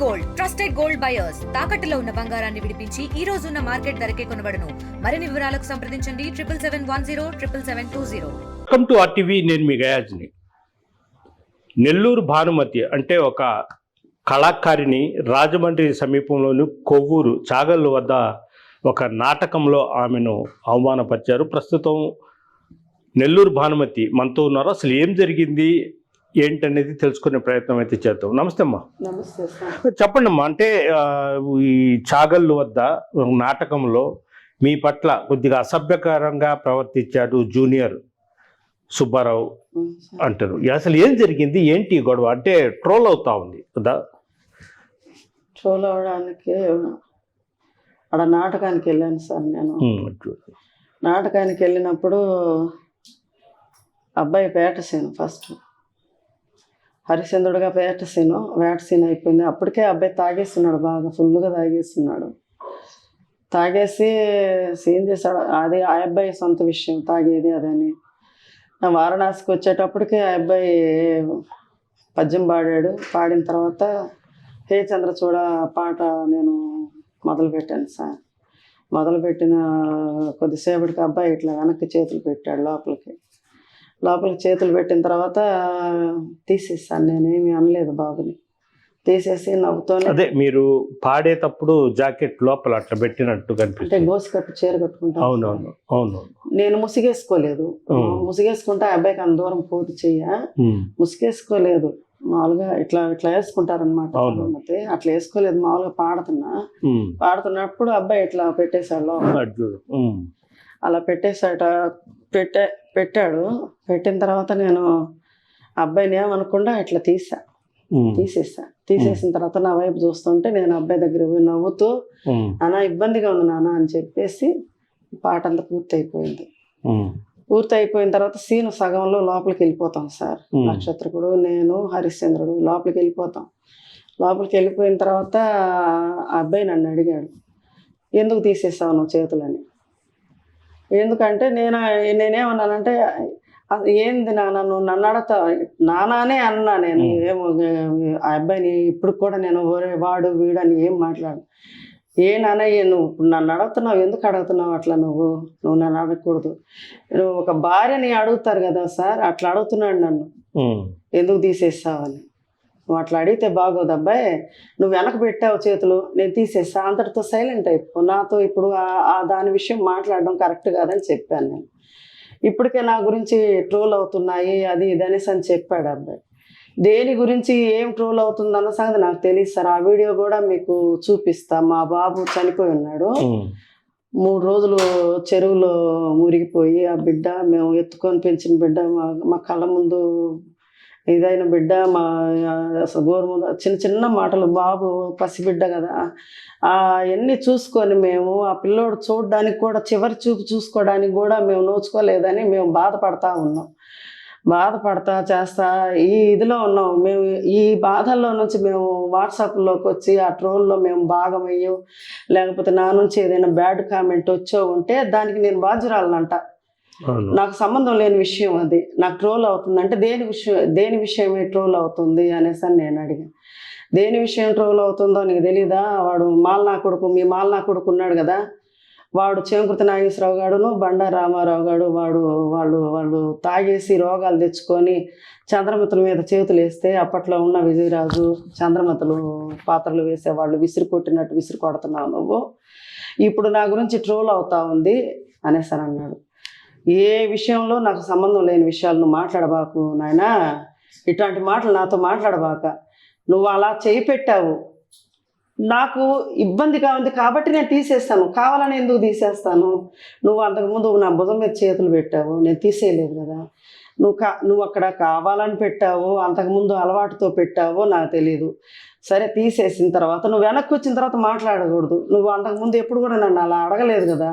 Gold trusted gold buyers తాకట్టులో ఉన్న బంగారాన్ని విడిపించి ఈ రోజు ఉన్న మార్కెట్ ధరకే కొనబడును. మరిన్ని వివరాలకు సంప్రదించండి 7771077720. Welcome to RTV. నేను మీ గయాజ్ని. నెల్లూరు భానుమతి అంటే ఒక కళాకారిణి రాజమండ్రి సమీపంలోని కొవ్వూరు చాగల్లు వద్ద ఒక నాటకంలో ఆమెను అవమానపరిచారు. ప్రస్తుతం నెల్లూరు భానుమతి మనతో ఉన్నారు. అసలు ఏం జరిగింది ఏంటనేది తెలుసుకునే ప్రయత్నం అయితే చేద్దాం. నమస్తే అమ్మా. నమస్తే సార్. చెప్పండి అమ్మా, అంటే ఈ చాగల్లు వద్ద నాటకంలో మీ పట్ల కొద్దిగా అసభ్యకరంగా ప్రవర్తించాడు జూనియర్ సుబ్బారావు అంటారు. అసలు ఏం జరిగింది, ఏంటి గొడవ? అంటే ట్రోల్ అవుతా ఉంది కదా. ట్రోల్ అవడానికి అక్కడ నాటకానికి వెళ్ళాను సార్. నేను నాటకానికి వెళ్ళినప్పుడు అబ్బాయి పేట సీను, ఫస్ట్ హరిశ్చంద్రుడిగా వేట సీన్ అయిపోయింది. అప్పటికే అబ్బాయి తాగేస్తున్నాడు, బాగా ఫుల్గా తాగేస్తున్నాడు. తాగేసి సీన్ చేశాడు. అది ఆ అబ్బాయి సొంత విషయం, తాగేది అదని. వారణాసికి వచ్చేటప్పటికి ఆ అబ్బాయి పద్యం పాడాడు. పాడిన తర్వాత హే చంద్రచూడ పాట నేను మొదలుపెట్టాను సార్. మొదలుపెట్టిన కొద్దిసేపటికి అబ్బాయి ఇట్లా వెనక్కి చేతులు పెట్టాడు. లోపలికి చేతులు పెట్టిన తర్వాత తీసేసాను. నేనేమి అనలేదు బాబుని. తీసేసి నవ్వుతోనే, అదే మీరు పాడేటప్పుడు జాకెట్ లోపల అట్లా పెట్టినట్టు అంటే కనిపిస్తుంది. గోసి కట్టు చీర కట్టుకుంటాను. అవునవును అవును. నేను ముసిగేసుకోలేదు. ముసిగేసుకుంటే ఆ అబ్బాయికి అంత దూరం పోతు ముసిగేసుకోలేదు. మామూలుగా ఇట్లా వేసుకుంటారనమాట. అట్లా వేసుకోలేదు, మామూలుగా పాడుతున్నప్పుడు అబ్బాయి ఇట్లా పెట్టేశాడు లోపల. అలా పెట్టాడు. పెట్టిన తర్వాత నేను అబ్బాయిని ఏమనకుండా ఇట్లా తీసేసిన తర్వాత నా వైపు చూస్తుంటే నేను అబ్బాయి దగ్గర పోయి నవ్వుతూ నాన్న ఇబ్బందిగా ఉంది నాన్న అని చెప్పేసి పాట అంతా పూర్తి అయిపోయిన తర్వాత సీను సగంలో లోపలికి వెళ్ళిపోతాం సార్. నక్షత్రకుడు, నేను, హరిశ్చంద్రుడు లోపలికి వెళ్ళిపోతాం. లోపలికి వెళ్ళిపోయిన తర్వాత ఆ అబ్బాయి నన్ను అడిగాడు, ఎందుకు తీసేసావు నువ్వు చేతులని? ఎందుకంటే నేనేమన్నానంటే, ఏంది నాన్న నువ్వు నన్ను అడతా నానానే అన్నా. నేను ఏమో ఆ అబ్బాయిని ఇప్పుడు కూడా నేను వాడు వీడని ఏం మాట్లాడు. నాన్న నువ్వు ఇప్పుడు నన్ను అడుగుతున్నావు, ఎందుకు అడుగుతున్నావు అట్లా? నువ్వు నన్ను అడగకూడదు. నువ్వు ఒక భార్యని అడుగుతారు కదా సార్, అట్లా అడుగుతున్నాడు నన్ను, ఎందుకు తీసేస్తావని. నువ్వు అట్లా అడిగితే బాగోదు అబ్బాయి, నువ్వు వెనక పెట్టావు చేతులు, నేను తీసేస్తా, అంతటితో సైలెంట్ అయిపో. నాతో ఇప్పుడు దాని విషయం మాట్లాడడం కరెక్ట్ కాదని చెప్పాను నేను. ఇప్పటికే నా గురించి ట్రోల్ అవుతున్నాయి అది ఇది అనేసి అని చెప్పాడు అబ్బాయి. దేని గురించి ఏం ట్రోల్ అవుతుంది అన్న సంగతి నాకు తెలియదు సార్. ఆ వీడియో కూడా మీకు చూపిస్తా. మా బాబు చనిపోయి ఉన్నాడు. 3 రోజులు చెరువులో మురిగిపోయి ఆ బిడ్డ, మేము ఎత్తుకొని పెంచిన బిడ్డ, మా కళ్ళ ముందు ఇదైన బిడ్డ, మా గోరుముందు చిన్న మాటలు, బాబు పసిబిడ్డ కదా, అవన్నీ చూసుకొని మేము ఆ పిల్లోడు చూడడానికి కూడా, చివరి చూపు చూసుకోవడానికి కూడా మేము నోచుకోలేదని మేము బాధపడతా చేస్తా ఈ ఇదిలో ఉన్నాం. మేము ఈ బాధల్లో నుంచి మేము వాట్సాప్లోకి వచ్చి ఆ ట్రోల్లో మేము భాగమయ్యో, లేకపోతే నా నుంచి ఏదైనా బ్యాడ్ కామెంట్ వచ్చో ఉంటే దానికి నేను బాధ్యురాలనంట. నాకు సంబంధం లేని విషయం అది. నాకు ట్రోల్ అవుతుంది అంటే దేని విషయమే ట్రోల్ అవుతుంది అనేసి అని నేను అడిగాను. దేని విషయం ట్రోల్ అవుతుందో నీకు తెలీదా? వాడు మీ మాల్నా కొడుకు ఉన్నాడు కదా, వాడు చేమకుర్తి నాగేశ్వరరావు గాడును బండారు రామారావు గాడు, వాళ్ళు తాగేసి రోగాలు తెచ్చుకొని చంద్రమతుల మీద చేతులు వేస్తే, అప్పట్లో ఉన్న విజయరాజు చంద్రమతులు పాత్రలు వేసేవాళ్ళు విసిరి కొట్టినట్టు విసిరి కొడుతున్నావు నువ్వు, ఇప్పుడు నా గురించి ట్రోల్ అవుతా ఉంది అనేసి అని అన్నాడు. ఏ విషయంలో నాకు సంబంధం లేని విషయాలు నువ్వు మాట్లాడబాకు నాయనా, ఇట్లాంటి మాటలు నాతో మాట్లాడబాక. నువ్వు అలా చేయి పెట్టావు, నాకు ఇబ్బందిగా ఉంది కాబట్టి నేను తీసేస్తాను. కావాలని ఎందుకు తీసేస్తాను? నువ్వు అంతకుముందు నా భుజం మీద చేతులు పెట్టావు, నేను తీసేయలేదు కదా. నువ్వు అక్కడ కావాలని పెట్టావు, అంతకుముందు అలవాటుతో పెట్టావో నాకు తెలీదు. సరే, తీసేసిన తర్వాత నువ్వు వెనక్కి వచ్చిన తర్వాత మాట్లాడకూడదు. నువ్వు అంతకుముందు ఎప్పుడు కూడా నన్ను అలా అడగలేదు కదా.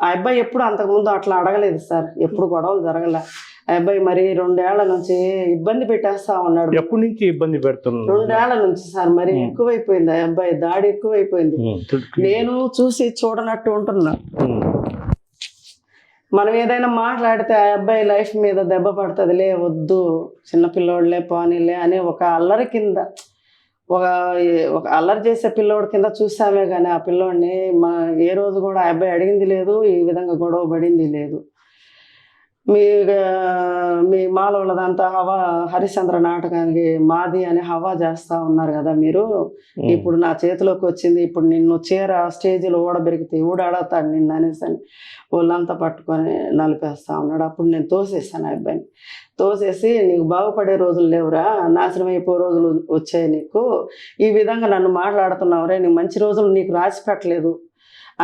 ఆ అబ్బాయి ఎప్పుడు అంతకుముందు అట్లా అడగలేదు సార్, ఎప్పుడు గొడవలు జరగలే. ఆ అబ్బాయి మరి 2 ఏళ్ల నుంచి ఇబ్బంది పెట్టేస్తా ఉన్నాడు. ఎప్పటి నుంచి ఇబ్బంది పెడుతున్నాడు? 2 ఏళ్ల నుంచి సార్. మరి ఎక్కువైపోయింది ఆ అబ్బాయి దాడి, ఎక్కువైపోయింది. నేను చూసి చూడనట్టు ఉంటున్నా. మనం ఏదైనా మాట్లాడితే ఆ అబ్బాయి లైఫ్ మీద దెబ్బ పడుతుందిలే, వద్దు చిన్నపిల్లోడులే పోనీలే అని ఒక అల్లరి కింద ఒక అల్లరి చేసే పిల్లోడి కింద చూసామే కానీ ఆ పిల్లోడిని ఏ రోజు కూడా ఆ అబ్బాయి అడిగింది లేదు, ఈ విధంగా గొడవ పడింది లేదు. మీ మీ మాలోళ్ళదంతా హవా హరిశ్చంద్ర నాటకానికి మాది అని హవా చేస్తా ఉన్నారు కదా మీరు. ఇప్పుడు నా చేతిలోకి వచ్చింది, ఇప్పుడు నిన్ను స్టేజీలో ఊడబెరిగితే ఊడాడతాడు నిన్ను అనేసి అని వాళ్ళంతా పట్టుకొని నలిపేస్తా ఉన్నాడు. అప్పుడు నేను తోసేసాను ఆ అబ్బాయిని. తోసేసి నీకు బాగుపడే రోజులు లేవురా, నాశనం అయిపోయే రోజులు వచ్చాయి నీకు, ఈ విధంగా నన్ను మాట్లాడుతున్నావురే, నీకు మంచి రోజులు నీకు రాసి పెట్టలేదు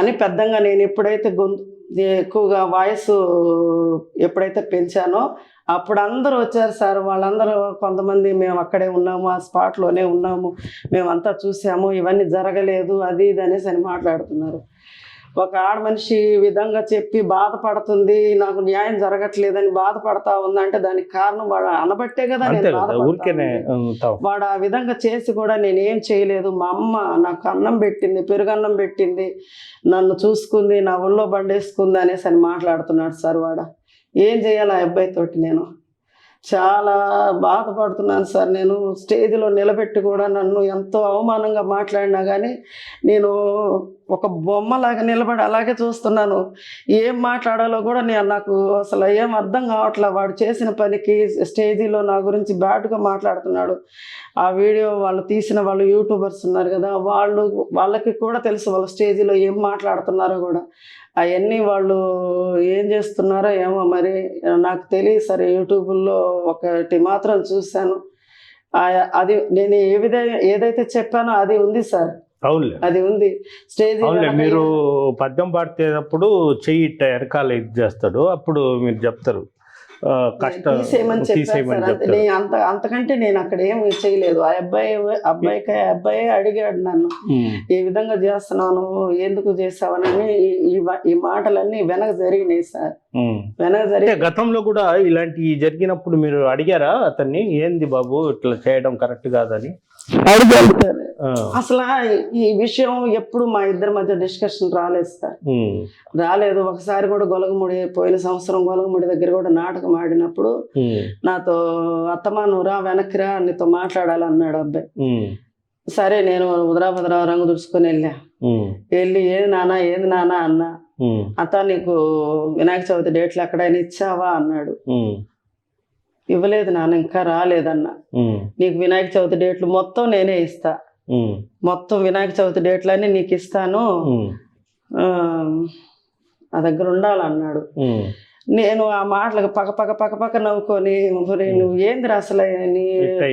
అని పెద్దంగా నేను ఎప్పుడైతే ఎక్కువగా వాయిస్ ఎప్పుడైతే పెంచానో అప్పుడు అందరూ వచ్చారు సార్. వాళ్ళందరూ కొంతమంది మేము అక్కడే ఉన్నాము, ఆ స్పాట్లోనే ఉన్నాము, మేమంతా చూసాము, ఇవన్నీ జరగలేదు అది ఇది అనేసి అని మాట్లాడుతున్నారు. ఒక ఆడమనిషి ఈ విధంగా చెప్పి బాధపడుతుంది, నాకు న్యాయం జరగట్లేదని బాధపడతా ఉందంటే దానికి కారణం వాడు అనబట్టే కదా నేను బాధపడతాను. వాడు ఆ విధంగా చేసి కూడా నేను ఏం చేయలేదు. మా అమ్మ నాకు అన్నం పెట్టింది, పెరుగన్నం పెట్టింది, నన్ను చూసుకుంది, నా ఒళ్ళో బండేసుకుంది అనేసి అని మాట్లాడుతున్నాడు సార్. వాడు ఏం చేయాలి ఆ అబ్బాయితోటి? నేను చాలా బాధపడుతున్నాను సార్. నేను స్టేజ్లో నిలబెట్టి కూడా నన్ను ఎంతో అవమానంగా మాట్లాడినా కానీ నేను ఒక బొమ్మలాగా నిలబడి అలాగే చూస్తున్నాను. ఏం మాట్లాడాలో కూడా నాకు అసలు ఏం అర్థం కావట్లే. వాడు చేసిన పనికి స్టేజీలో నా గురించి బ్యాడ్గా మాట్లాడుతున్నాడు. ఆ వీడియో వాళ్ళు తీసిన వాళ్ళు యూట్యూబర్స్ ఉన్నారు కదా, వాళ్ళకి కూడా తెలుసు వాళ్ళు స్టేజీలో ఏం మాట్లాడుతున్నారో కూడా. అవన్నీ వాళ్ళు ఏం చేస్తున్నారో ఏమో మరి నాకు తెలియదు సార్. యూట్యూబ్లో ఒకటి మాత్రం చూశాను, అది నేను ఏదైతే చెప్పానో అది ఉంది సార్. అవునులే, అది ఉంది. స్టేజ్ మీరు పద్యం పాడేటప్పుడు చెయ్యి వెనకాల ఇది చేస్తాడు, అప్పుడు మీరు చెప్తారు కష్టం తీసేయమని చెప్పారు. అంతకంటే నేను అక్కడ ఏమి చేయలేదు. ఆ అబ్బాయి అడిగాడు నన్ను, ఏ విధంగా చేస్తున్నాను, ఎందుకు చేసావనని ఈ మాటలన్నీ వెనక జరిగినాయి సార్. వెనక జరిగి గతంలో కూడా ఇలాంటి జరిగినప్పుడు మీరు అడిగారా అతన్ని, ఏంది బాబు ఇట్లా చేయడం కరెక్ట్ కాదని? అడిగాను సార్. అసలు ఈ విషయం ఎప్పుడు మా ఇద్దరి మధ్య డిస్కషన్ రాలేదు సార్, రాలేదు. ఒకసారి కూడా పోయిన సంవత్సరం గొలగముడి దగ్గర కూడా నాటకం ఆడినప్పుడు నాతో అత్తమా నువ్వు రా వెనక్కి రా, నీతో మాట్లాడాలన్నాడు అబ్బాయి. సరే నేను ఉదరాభద్రా రంగు దుడుచుకొని వెళ్ళి ఏంది నాన్న అన్నా. అత్త నీకు వినాయక చవితి డేట్లు ఎక్కడైనా ఇచ్చావా అన్నాడు. ఇవ్వలేదు నాన్న, ఇంకా రాలేదన్నా. నీకు వినాయక చవితి డేట్లు మొత్తం నేనే ఇస్తా, మొత్తం వినాయక చవితి డేట్లన్నీ నీకు ఇస్తాను, నా దగ్గర ఉండాలన్నాడు. నేను ఆ మాటలకు పక్క నవ్వుకొని, నువ్వు ఏందిరా అసలు నీ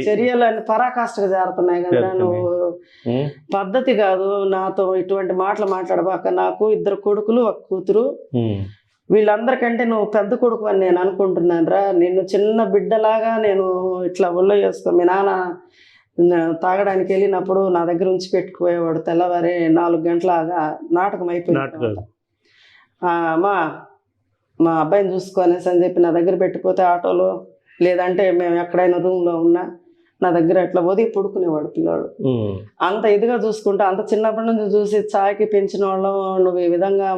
చర్యలు అన్ని పరాకాష్ఠగా జారుతున్నాయి కదా, నువ్వు పద్ధతి కాదు, నాతో ఇటువంటి మాటలు మాట్లాడబాక, నాకు 2 కొడుకులు 1 కూతురు, వీళ్ళందరికంటే నువ్వు పెద్ద కొడుకు అని నేను అనుకుంటున్నాను రా. నిన్ను చిన్న బిడ్డలాగా నేను ఇట్లా ఒళ్ళో చేసుకో. మీ నాన్న తాగడానికి వెళ్ళినప్పుడు నా దగ్గర ఉంచి పెట్టుకుపోయేవాడు. తెల్లవారే 4 గంటలాగా నాటకం అయిపోయింది. మా అబ్బాయిని చూసుకోనేసి అని చెప్పి నా దగ్గర పెట్టిపోతే ఆటోలో, లేదంటే మేము ఎక్కడైనా రూమ్లో ఉన్నా నా దగ్గర అట్లా ఒదిగి పడుకునేవాడు పిల్లాడు. అంత ఇదిగా చూసుకుంటా, అంత చిన్నప్పటి నుంచి చూసి చాయకి పెంచిన వాళ్ళం, నువ్వు ఈ విధంగా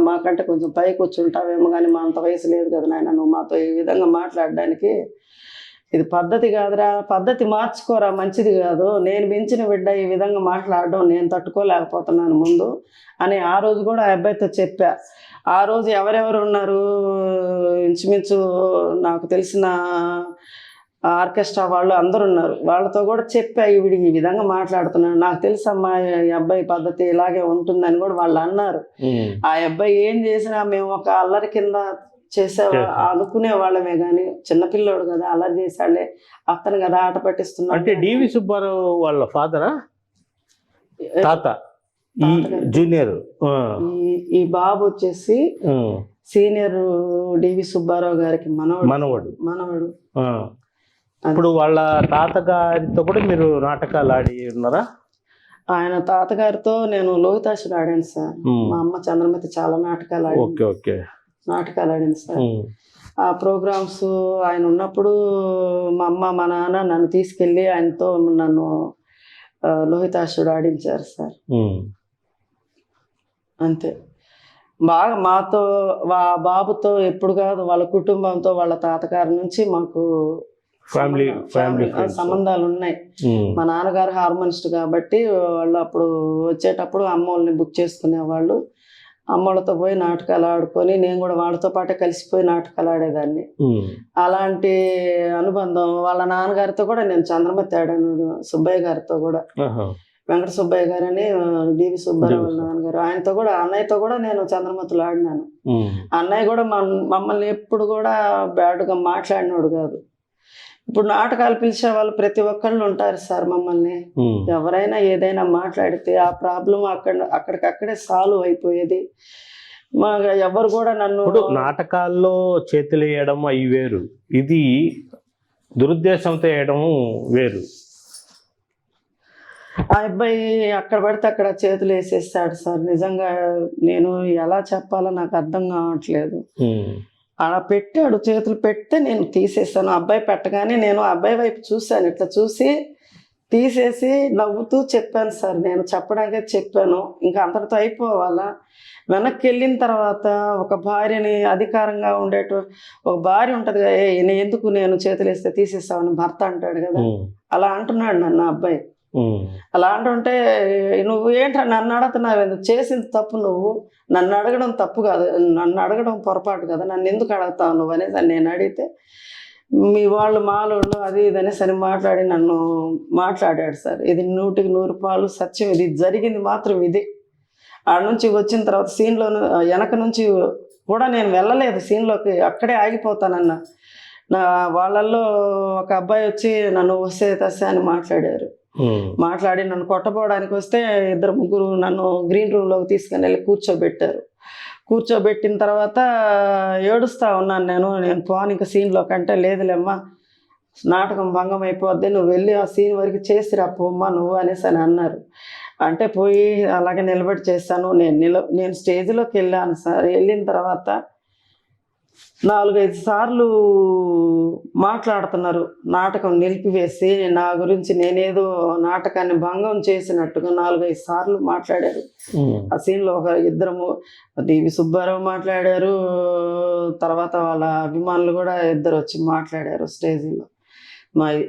మాకంటే కొంచెం పైకి వచ్చి ఉంటావేమో కానీ మా అంత వయసు లేదు కదా నాయన, నువ్వు మాతో ఈ విధంగా మాట్లాడడానికి ఇది పద్ధతి కాదురా, పద్ధతి మార్చుకోరా, మంచిది కాదు, నేను పెంచిన బిడ్డ ఈ విధంగా మాట్లాడడం నేను తట్టుకోలేకపోతున్నాను ముందు అని ఆ రోజు కూడా ఆ అబ్బాయితో చెప్పా. ఆ రోజు ఎవరెవరు ఉన్నారు, ఇంచుమించు నాకు తెలిసిన ఆర్కెస్ట్రా వాళ్ళు అందరు ఉన్నారు, వాళ్ళతో కూడా చెప్పా వీడికి ఈ విధంగా మాట్లాడుతున్నాడు, నాకు తెలుసమ్మా ఈ అబ్బాయి పద్ధతి ఇలాగే ఉంటుందని కూడా వాళ్ళు అన్నారు. ఆ అబ్బాయి ఏం చేసినా మేము ఒక అల్లరి కింద అనుకునే వాళ్ళమే గాని, చిన్నపిల్లోడు కదా అల్లరి చేశాడులే, అతను కదా ఆట పట్టిస్తున్నాడు. అంటే డివి సుబ్బారావు వాళ్ళ ఫాదరా తాత? జూనియర్ ఈ బాబు వచ్చేసి సీనియర్ డివి సుబ్బారావు గారికి మనవడు. ఇప్పుడు వాళ్ళ తాతగారితో కూడా మీరు నాటకాలు ఆడి ఉన్నారా? ఆయన తాతగారితో నేను లోహితాసుడు ఆడాను సార్. మా అమ్మ చంద్రమతి చాలా నాటకాలు ఆడింది సార్. ఆ ప్రోగ్రామ్స్ ఆయన ఉన్నప్పుడు మా అమ్మ మా నాన్న నన్ను తీసుకెళ్ళి ఆయనతో నన్ను లోహితాసుడు ఆడించారు సార్. అంతే. బాగా మాతో బాబుతో ఎప్పుడు కాదు, వాళ్ళ కుటుంబంతో వాళ్ళ తాతగారి నుంచి మాకు ఫ్యామిలీ సంబంధాలు ఉన్నాయి. మా నాన్నగారు హార్మోనిస్ట్ కాబట్టి వాళ్ళు అప్పుడు వచ్చేటప్పుడు అమ్మ వాళ్ళని బుక్ చేసుకునేవాళ్ళు. అమ్మలతో పోయి నాటకాలు ఆడుకొని నేను కూడా వాళ్ళతో పాటే కలిసిపోయి నాటకాలు ఆడేదాన్ని. అలాంటి అనుబంధం వాళ్ళ నాన్నగారితో కూడా నేను చంద్రమతి ఆడాను, సుబ్బయ్య గారితో కూడా. వెంకట సుబ్బయ్య గారు అని డివి సుబ్బారావు వాళ్ళ నాన్నగారు, ఆయనతో కూడా అన్నయ్యతో కూడా నేను చంద్రమతులు ఆడినాను. అన్నయ్య కూడా మమ్మల్ని ఎప్పుడు కూడా బ్యాడ్గా మాట్లాడినోడు కాదు. ఇప్పుడు నాటకాలు పిలిచే వాళ్ళు ప్రతి ఒక్కళ్ళు ఉంటారు సార్. మమ్మల్ని ఎవరైనా ఏదైనా మాట్లాడితే ఆ ప్రాబ్లం అక్కడికక్కడే సాల్వ్ అయిపోయేది. మా ఎవరు కూడా నన్ను నాటకాల్లో చేతులు వేయడం అవి వేరు, ఇది దురుద్దేశంతో వేయడం వేరు. ఆ అబ్బాయి అక్కడ పడితే అక్కడ చేతులు వేసేస్తాడు సార్. నిజంగా నేను ఎలా చెప్పాలో నాకు అర్థం కావట్లేదు. అలా పెట్టాడు, చేతులు పెడితే నేను తీసేసాను. అబ్బాయి పెట్టగానే నేను అబ్బాయి వైపు చూశాను, ఇట్లా చూసి తీసేసి నవ్వుతూ చెప్పాను సార్. నేను చెప్పడానికే చెప్పాను, ఇంకా అంతటితో అయిపోవాలా. వెనక్కి వెళ్ళిన తర్వాత ఒక భార్యని అధికారంగా ఒక భార్య ఉంటుంది కదా, ఎందుకు నేను చేతులు వేస్తే తీసేస్తామని భర్త అంటాడు కదా, అలా అంటున్నాడు నన్ను అబ్బాయి. అలా అంటుంటే నువ్వు ఏంట్రా నన్ను అడుగుతున్నావు, ఎందుకు చేసింది తప్పు, నువ్వు నన్ను అడగడం తప్పు కాదు, నన్ను అడగడం పొరపాటు కదా, నన్ను ఎందుకు అడుగుతావు నువ్వు అనేసి నేను అడిగితే మీ వాళ్ళు మాలోళ్ళు అది ఇది అనేసి అని నన్ను మాట్లాడాడు సార్. ఇది 100% సత్యం, ఇది జరిగింది మాత్రం ఇది. ఆడ నుంచి వచ్చిన తర్వాత సీన్లో వెనక నుంచి కూడా నేను వెళ్ళలేదు సీన్లోకి, అక్కడే ఆగిపోతానన్న. వాళ్ళల్లో ఒక అబ్బాయి వచ్చి నన్ను వస్తే తస్సే అని మాట్లాడి నన్ను కొట్టపోవడానికి వస్తే 2-3 నన్ను గ్రీన్ రూమ్లోకి తీసుకుని వెళ్ళి కూర్చోబెట్టిన తర్వాత ఏడుస్తూ ఉన్నాను నేను పోను ఇంకా సీన్లోకి. అంటే లేదులేమ్మా, నాటకం భంగం అయిపోద్ది, నువ్వు వెళ్ళి ఆ సీన్ వరకు చేసిరా పోమ్మా నువ్వు అనేసి అని అన్నారు. అంటే పోయి అలాగే నిలబడి చేస్తాను. నేను స్టేజ్లోకి వెళ్ళాను సార్. వెళ్ళిన తర్వాత 4-5 సార్లు మాట్లాడుతున్నారు, నాటకం నిలిపివేసి నా గురించి నేనేదో నాటకాన్ని భంగం చేసినట్టుగా 4-5 సార్లు మాట్లాడారు. ఆ సీన్లో ఒక 2 డివి సుబ్బారావు మాట్లాడారు, తర్వాత వాళ్ళ అభిమానులు కూడా 2 వచ్చి మాట్లాడారు స్టేజీలో.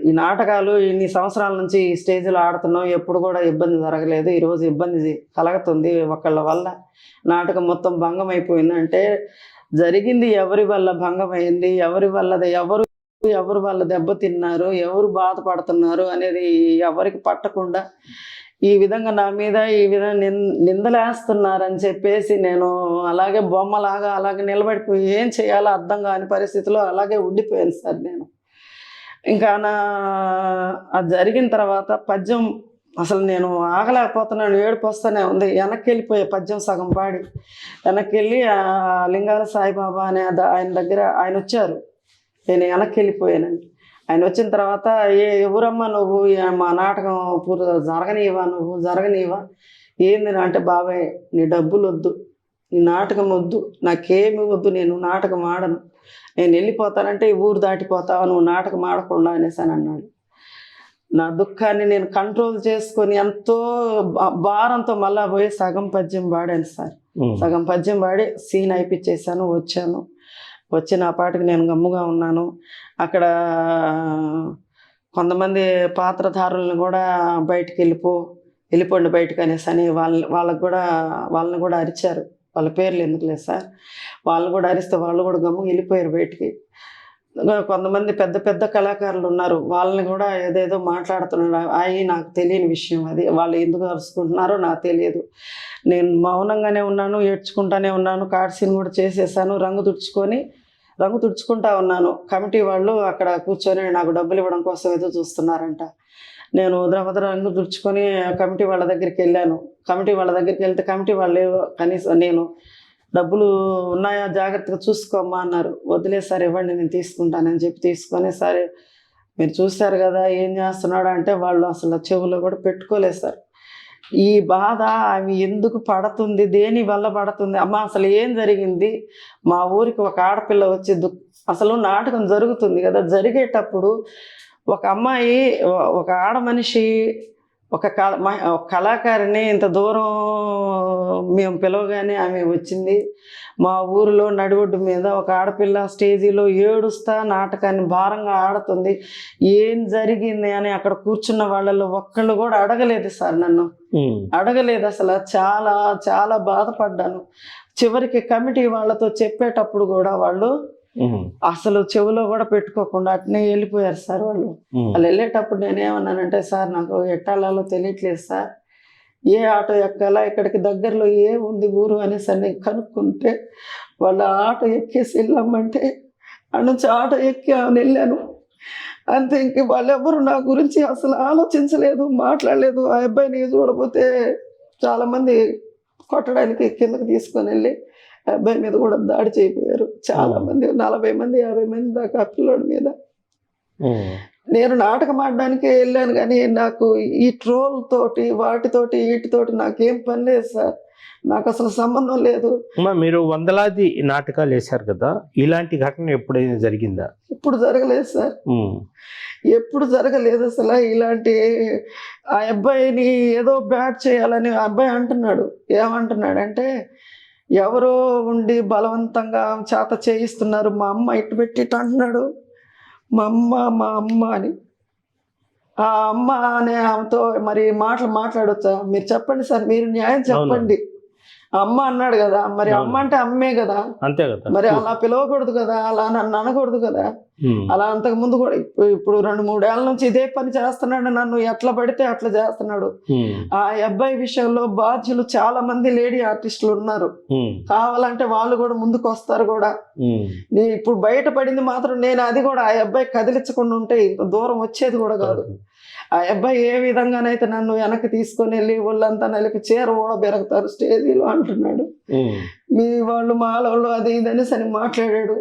ఈ నాటకాలు ఇన్ని సంవత్సరాల నుంచి ఈ స్టేజ్లో ఆడుతున్నాం, ఎప్పుడు కూడా ఇబ్బంది జరగలేదు, ఈరోజు ఇబ్బంది కలుగుతుంది ఒకళ్ళ వల్ల, నాటకం మొత్తం భంగం అయిపోయిందంటే జరిగింది ఎవరి వల్ల భంగమైంది, ఎవరి వల్ల దెబ్బతిన్నారు, ఎవరు బాధపడుతున్నారు అనేది ఎవరికి పట్టకుండా ఈ విధంగా నా మీద ఈ విధంగా నిందలేస్తున్నారని చెప్పేసి నేను అలాగే బొమ్మలాగా అలాగే నిలబడిపోయి ఏం చేయాలో అర్థం కాని పరిస్థితిలో అలాగే ఉండిపోయాను సార్. నేను ఇంకా అది జరిగిన తర్వాత పద్యం అసలు నేను ఆగలేకపోతున్నాను, ఏడుపు వస్తూనే ఉంది. వెనక్కి వెళ్ళిపోయే పద్యం సగం పాడి వెనక్కి వెళ్ళి లింగాల సాయిబాబా అనే ఆయన దగ్గర ఆయన వచ్చారు, నేను వెనక్కి వెళ్ళిపోయానండి. ఆయన వచ్చిన తర్వాత ఎవరమ్మా నువ్వు, మా నాటకం జరగనీవా ఏంది అంటే, బాబాయ్ నీ డబ్బులు వద్దు, నీ నాటకం వద్దు, నాకేమి వద్దు, నేను నాటకం ఆడను, నేను వెళ్ళిపోతానంటే ఈ ఊరు దాటిపోతావా నువ్వు నాటకం ఆడకుండా అనేసి అని అన్నాడు. నా దుఃఖాన్ని నేను కంట్రోల్ చేసుకొని ఎంతో భారంతో మళ్ళా పోయి సగం పద్యం పాడాను సార్. సగం పద్యం పాడి సీన్ అయిపించేసాను, వచ్చి నా పాటికి నేను గమ్ముగా ఉన్నాను. అక్కడ కొంతమంది పాత్రధారులను కూడా బయటికి వెళ్ళిపోండి బయటకు అనేసి అని వాళ్ళని కూడా అరిచారు. వాళ్ళ పేర్లు ఎందుకు లేదు సార్, వాళ్ళు కూడా అరిస్తే వాళ్ళు కూడా గమ్ముగా వెళ్ళిపోయారు బయటికి. కొంతమంది పెద్ద కళాకారులు ఉన్నారు, వాళ్ళని కూడా ఏదేదో మాట్లాడుతున్నారు. అవి నాకు తెలియని విషయం, అది వాళ్ళు ఎందుకు అరుచుకుంటున్నారో నాకు తెలియదు. నేను మౌనంగానే ఉన్నాను, ఏడ్చుకుంటానే ఉన్నాను. కార్డ్ సీన్ కూడా చేసేసాను, రంగు తుడుచుకుంటా ఉన్నాను. కమిటీ వాళ్ళు అక్కడ కూర్చొని నాకు డబ్బులు ఇవ్వడం కోసం ఏదో చూస్తున్నారంట. నేను వద్ర రంగు తుడుచుకొని కమిటీ వాళ్ళ దగ్గరికి వెళ్ళాను. కమిటీ వాళ్ళ దగ్గరికి వెళ్తే కమిటీ వాళ్ళు కనీసం నేను డబ్బులు ఉన్నాయా జాగ్రత్తగా చూసుకోమ్మా అన్నారు. వదిలే సార్ ఇవ్వండి నేను తీసుకుంటానని చెప్పి తీసుకొని, సరే మీరు చూశారు కదా ఏం చేస్తున్నాడు అంటే వాళ్ళు అసలు చెవులో కూడా పెట్టుకోలేదు సార్. ఈ బాధ అవి ఎందుకు పడుతుంది, దేని వల్ల పడుతుంది, అమ్మ అసలు ఏం జరిగింది, మా ఊరికి ఒక ఆడపిల్ల వచ్చి అసలు నాటకం జరుగుతుంది కదా, జరిగేటప్పుడు ఒక అమ్మాయి ఒక ఆడ మనిషి ఒక కళాకారిణి ఇంత దూరం మేము పిలవగానే ఆమె వచ్చింది. మా ఊరిలో నడిబొడ్డు మీద ఒక ఆడపిల్ల స్టేజీలో ఏడుస్తా నాటకాన్ని భారంగా ఆడుతుంది. ఏం జరిగింది అని అక్కడ కూర్చున్న వాళ్ళలో ఒక్కళ్ళు కూడా అడగలేదు సార్, నన్ను అడగలేదు అసలు. చాలా చాలా బాధపడ్డాను. చివరికి కమిటీ వాళ్ళతో చెప్పేటప్పుడు కూడా వాళ్ళు అసలు చెవిలో కూడా పెట్టుకోకుండా అట్నే వెళ్ళిపోయారు సార్ వాళ్ళు. వాళ్ళు వెళ్ళేటప్పుడు నేనేమన్నానంటే, సార్ నాకు ఎట్టాలలో తెలియట్లేదు సార్, ఏ ఆటో ఎక్కాలా, ఇక్కడికి దగ్గరలో ఏ ఉంది ఊరు అనేసి అని కనుక్కుంటే వాళ్ళ ఆటో ఎక్కేసి వెళ్ళామంటే అక్కడ నుంచి ఆటో ఎక్కి వెళ్ళాను అంతే. ఇంక వాళ్ళెవరు నా గురించి అసలు ఆలోచించలేదు, మాట్లాడలేదు. ఆ అబ్బాయిని చూడబోతే చాలామంది కొట్టడానికి కిందకి తీసుకొని వెళ్ళి అబ్బాయి మీద కూడా దాడి చేయపోయారు. చాలా మంది, 40 మంది 50 మంది దాకా ఆ పిల్లోడి మీద. నేను నాటకం ఆడడానికే వెళ్ళాను కానీ నాకు ఈ ట్రోల్ తోటి వాటితోటి వీటితోటి నాకేం పని లేదు సార్, నాకు అసలు సంబంధం లేదు. మీరు వందలాది నాటకాలు వేశారు కదా, ఇలాంటి ఘటన ఎప్పుడైనా జరిగిందా? ఇప్పుడు జరగలేదు సార్, ఎప్పుడు జరగలేదు అసలు. ఇలాంటి ఆ అబ్బాయిని ఏదో బ్యాడ్ చేయాలని ఆ అబ్బాయి అంటున్నాడు. ఏమంటున్నాడంటే, ఎవరో ఉండి బలవంతంగా చేత చేయిస్తున్నారు, మా అమ్మ ఇటు పెట్టి ఇటు అంటున్నాడు. మా అమ్మ అని ఆ అమ్మ అనే ఆమెతో మరి మాట్లాడొచ్చా? మీరు చెప్పండి సార్, మీరు న్యాయం చెప్పండి. అమ్మ అన్నాడు కదా, మరి అమ్మ అంటే అమ్మే కదా, అంతే కదా, మరి అలా పిలవకూడదు కదా, అలా నన్ను అనకూడదు కదా. అలా అంతకు ముందు కూడా ఇప్పుడు 2-3 ఏళ్ళ నుంచి ఇదే పని చేస్తున్నాడు, నన్ను ఎట్లా పడితే అట్లా చేస్తున్నాడు. ఆ అబ్బాయి విషయంలో బాధ్యులు చాలా మంది లేడీ ఆర్టిస్టులు ఉన్నారు, కావాలంటే వాళ్ళు కూడా ముందుకు వస్తారు కూడా. ఇప్పుడు బయటపడింది మాత్రం నేను అది కూడా ఆ అబ్బాయి కదిలించకుండా ఉంటే ఇంత దూరం వచ్చేది కూడా కాదు. ఆ అబ్బాయి ఏ విధంగానైతే నన్ను వెనక్కి తీసుకొని వెళ్ళి ఒళ్ళంతా నలిపి చీర కూడా బెరగతారు స్టేజీలో అంటున్నాడు. మీ వాళ్ళు మాలోళ్ళు అది ఇది అనేసి అని మాట్లాడాడు.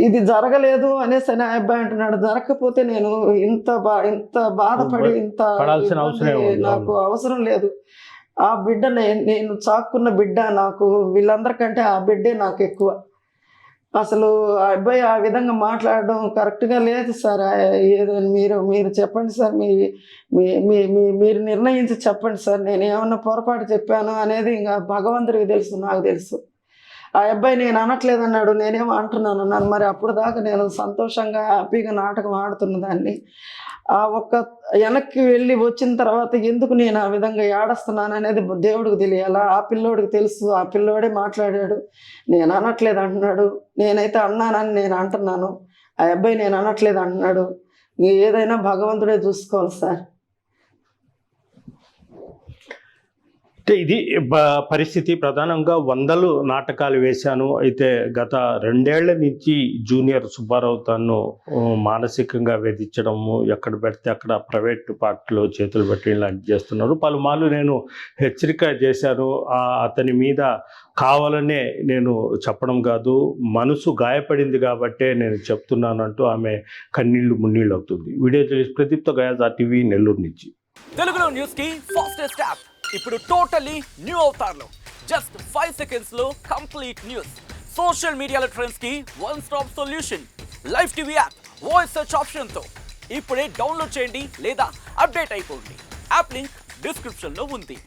ఇది జరగలేదు అనేసి అని ఆ అబ్బాయి అంటున్నాడు. జరగకపోతే నేను ఇంత బాధపడి ఇంత నాకు అవసరం లేదు. ఆ బిడ్డ నేను చాక్కున్న బిడ్డ, నాకు వీళ్ళందరికంటే ఆ బిడ్డే నాకు ఎక్కువ. అసలు ఆ అబ్బాయి ఆ విధంగా మాట్లాడడం కరెక్ట్గా లేదు సార్. ఏదో మీరు చెప్పండి సార్, మీరు నిర్ణయించి చెప్పండి సార్. నేను ఏమన్నా పొరపాటు చెప్పాను అనేది ఇంకా భగవంతుడికి తెలుసు, నాకు తెలుసు. ఆ అబ్బాయి నేను అనట్లేదు అన్నాడు, నేనేమో అంటున్నాను అన్నాను. మరి అప్పుడు దాకా నేను సంతోషంగా హ్యాపీగా నాటకం ఆడుతున్న దాన్ని ఆ ఒక్క వెనక్కి వెళ్ళి వచ్చిన తర్వాత ఎందుకు నేను ఆ విధంగా ఏడుస్తున్నాను అనేది దేవుడికి తెలియాలా, ఆ పిల్లోడికి తెలుసు. ఆ పిల్లోడే మాట్లాడాడు, నేను అనట్లేదు అంటున్నాడు. నేనైతే అన్నానని నేను అంటున్నాను, ఆ అబ్బాయి నేను అనట్లేదు అంటున్నాడు. ఏదైనా భగవంతుడే చూసుకోవాలి సార్. అంటే ఇది పరిస్థితి. ప్రధానంగా 100 నాటకాలు వేశాను. అయితే గత 2 ఏళ్ల నుంచి జూనియర్ సుబ్బారావు తను మానసికంగా వేధించడము, ఎక్కడ పెడితే అక్కడ ప్రైవేట్ పార్టీలో చేతులు పెట్టి ఇలాంటి చేస్తున్నారు. పలుమార్లు నేను హెచ్చరిక చేశాను, అతని మీద కావాలనే నేను చెప్పడం కాదు, మనసు గాయపడింది కాబట్టే నేను చెప్తున్నాను అంటూ ఆమె కన్నీళ్లు మున్నీళ్ళు అవుతుంది. వీడియో చూసి ప్రదీప్తో గయాజ్ RTV నెల్లూరు నుంచి. తెలుగులో న్యూస్ కి ఫాస్టెస్ట్ యాప్ ఇప్పుడు టోటలీ న్యూ అవతార్లో జస్ట్ 5 seconds లో కంప్లీట్ న్యూస్. సోషల్ మీడియాలో ట్రెండ్స్ కి one stop solution. Live TV app voice search option తో ఇప్పుడే డౌన్లోడ్ చేయండి లేదా అప్డేట్ అయిపోండి. యాప్ లింక్ డిస్క్రిప్షన్ లో ఉంది.